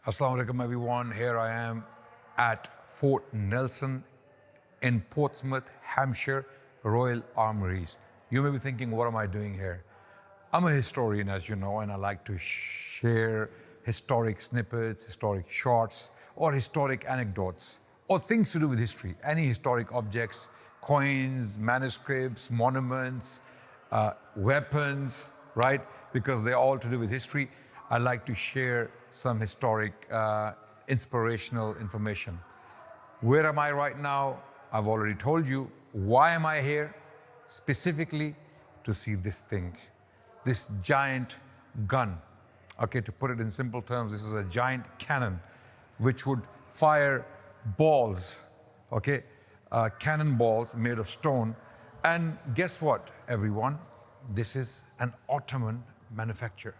Assalamu alaikum everyone. Here I am at Fort Nelson in Portsmouth, Hampshire, Royal Armouries. You may be thinking, what am I doing here? I'm a historian, as you know, and I like to share historic snippets, historic shots, or historic anecdotes, or things to do with history. Any historic objects, coins, manuscripts, monuments, weapons, right? Because they're all to do with history. I like to share some historic, inspirational information. Where am I right now? I've already told you. Why am I here? Specifically to see this thing, this giant gun. Okay, to put it in simple terms, this is a giant cannon which would fire balls, okay, cannonballs made of stone. And guess what, everyone? This is an Ottoman manufacture.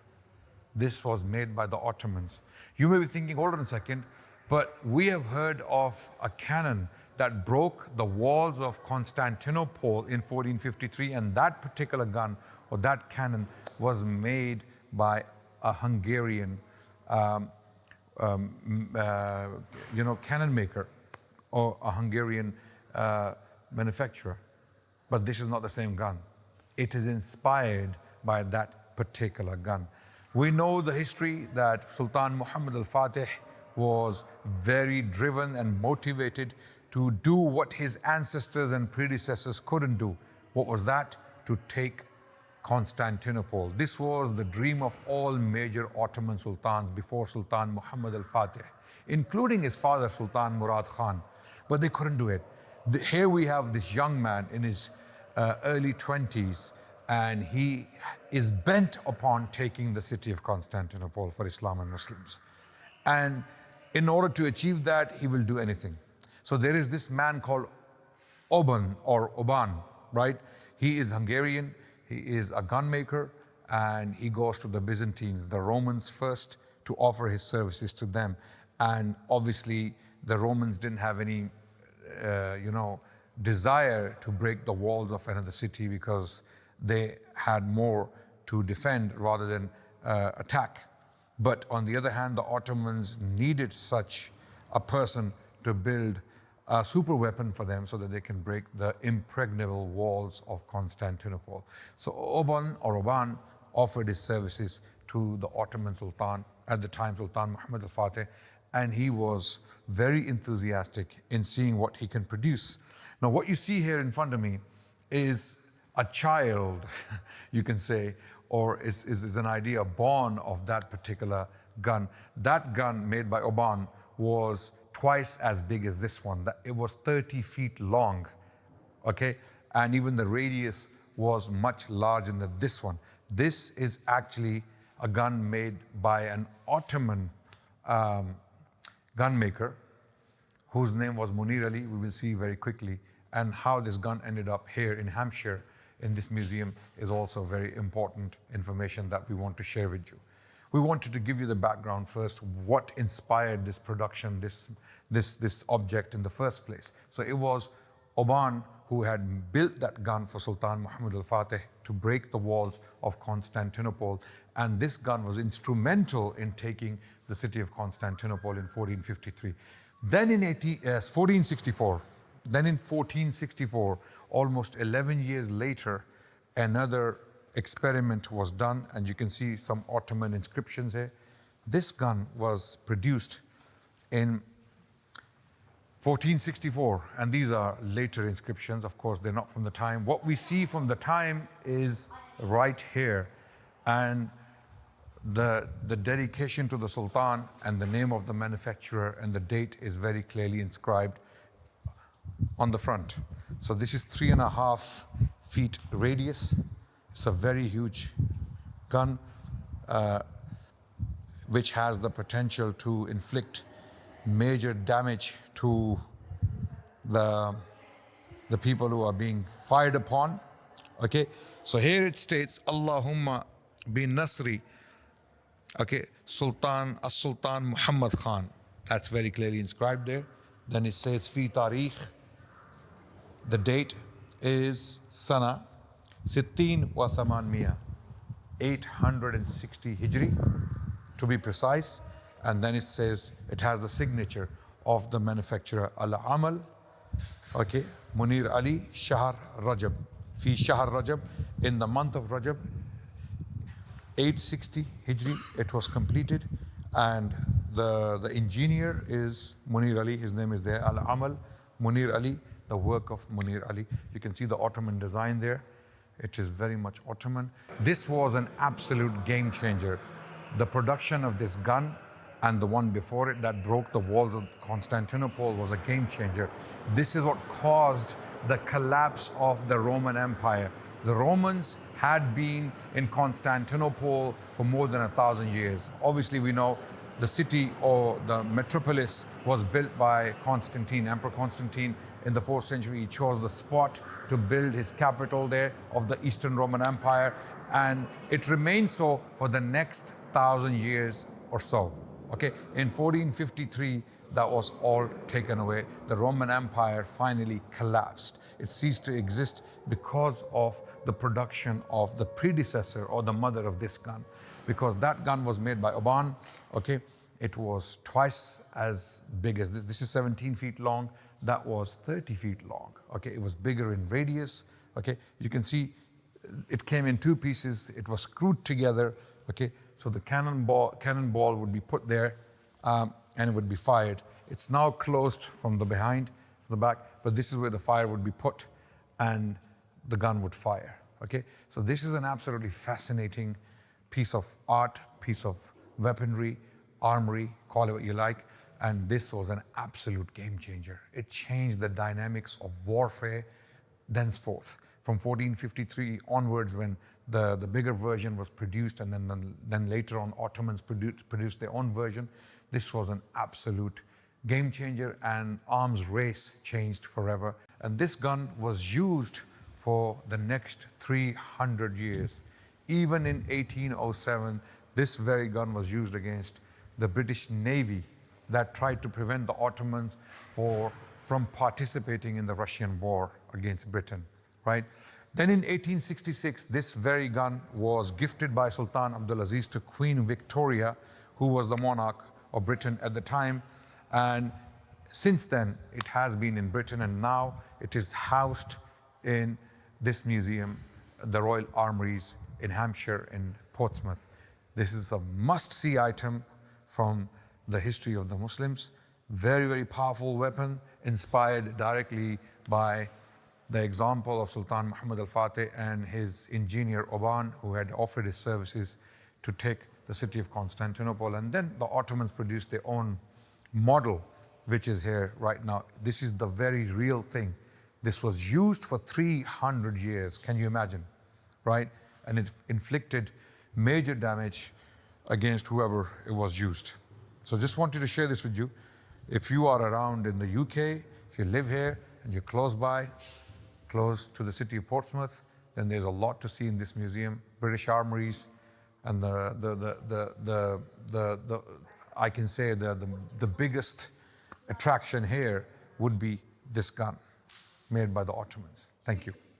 This was made by the Ottomans. You may be thinking, hold on a second, but we have heard of a cannon that broke the walls of Constantinople in 1453, and that particular gun or that cannon was made by a Hungarian cannon maker or a Hungarian manufacturer. But this is not the same gun. It is inspired by that particular gun. We know the history that Sultan Muhammad al-Fatih was very driven and motivated to do what his ancestors and predecessors couldn't do. What was that? To take Constantinople. This was the dream of all major Ottoman sultans before Sultan Muhammad al-Fatih, including his father Sultan Murad Khan. But they couldn't do it. Here we have this young man in his early 20s, and he is bent upon taking the city of Constantinople for Islam and Muslims. And in order to achieve that, he will do anything. So there is this man called Oban, right? He is Hungarian, he is a gun maker, and he goes to the Byzantines, the Romans first, to offer his services to them. And obviously, the Romans didn't have any, desire to break the walls of another city because they had more to defend rather than attack. But on the other hand, the Ottomans needed such a person to build a super weapon for them so that they can break the impregnable walls of Constantinople. So Oban offered his services to the Ottoman Sultan, at the time Sultan Muhammad al-Fatih, and he was very enthusiastic in seeing what he can produce. Now what you see here in front of me is a child, you can say, or is an idea born of that particular gun. That gun made by Oban was twice as big as this one. It was 30 feet long, okay? And even the radius was much larger than this one. This is actually a gun made by an Ottoman gun maker whose name was Munir Ali. We will see very quickly. And how this gun ended up here in Hampshire in this museum is also very important information that we want to share with you. We wanted to give you the background first, what inspired this production, this object in the first place. So it was Oban who had built that gun for Sultan Muhammad al-Fatih to break the walls of Constantinople. And this gun was instrumental in taking the city of Constantinople in 1453. Then in 1464, almost 11 years later, another experiment was done, and you can see some Ottoman inscriptions here. This gun was produced in 1464, and these are later inscriptions. Of course, they're not from the time. What we see from the time is right here, and the dedication to the Sultan and the name of the manufacturer and the date is very clearly inscribed on the front. So this is 3.5 feet radius. It's a very huge gun which has the potential to inflict major damage to the people who are being fired upon. Okay, so here it states, Allahumma bin Nasri, okay, Sultan Muhammad Khan. That's very clearly inscribed there. Then it says, Fi Tarikh. The date is Sana Sittin wa Thamanmiya, 860 Hijri, to be precise. And then it says, it has the signature of the manufacturer, Al-Amal, okay, Munir Ali, Shahr Rajab. Fi Shahr Rajab, in the month of Rajab, 860 Hijri, it was completed. And the engineer is Munir Ali, his name is there, Al-Amal, Munir Ali, the work of Munir Ali. You can see the Ottoman design there. It is very much Ottoman. This was an absolute game changer. The production of this gun and the one before it that broke the walls of Constantinople was a game changer. This is what caused the collapse of the Roman Empire. The Romans had been in Constantinople for more than 1,000 years. Obviously, we know the city or the metropolis was built by Constantine, Emperor Constantine. In the 4th century, he chose the spot to build his capital there of the Eastern Roman Empire. And it remained so for the next 1,000 years or so. Okay, in 1453, that was all taken away. The Roman Empire finally collapsed. It ceased to exist because of the production of the predecessor or the mother of this gun. Because that gun was made by Oban, okay? It was twice as big as this. This is 17 feet long. That was 30 feet long, okay? It was bigger in radius, okay? You can see it came in 2 pieces. It was screwed together, okay? So the cannonball would be put there and it would be fired. It's now closed from the behind, from the back, but this is where the fire would be put and the gun would fire, okay? So this is an absolutely fascinating piece of art, piece of weaponry, armory, call it what you like, and this was an absolute game changer. It changed the dynamics of warfare thenceforth. From 1453 onwards, when the bigger version was produced, and then later on Ottomans produced their own version, this was an absolute game changer, and arms race changed forever. And this gun was used for the next 300 years. Even in 1807, this very gun was used against the British Navy that tried to prevent the Ottomans from participating in the Russian war against Britain, right? Then in 1866, this very gun was gifted by Sultan Abdulaziz to Queen Victoria, who was the monarch of Britain at the time. And since then, it has been in Britain, and now it is housed in this museum, the Royal Armouries in Hampshire in Portsmouth. This is a must-see item from the history of the Muslims. Very, very powerful weapon, inspired directly by the example of Sultan Muhammad al-Fatih and his engineer Oban, who had offered his services to take the city of Constantinople. And then the Ottomans produced their own model, which is here right now. This is the very real thing. This was used for 300 years. Can you imagine, right? And it inflicted major damage against whoever it was used. So just wanted to share this with you. If you are around in the UK, if you live here and you're close by, close to the city of Portsmouth, then there's a lot to see in this museum. British armories, and I can say the biggest attraction here would be this gun made by the Ottomans. Thank you.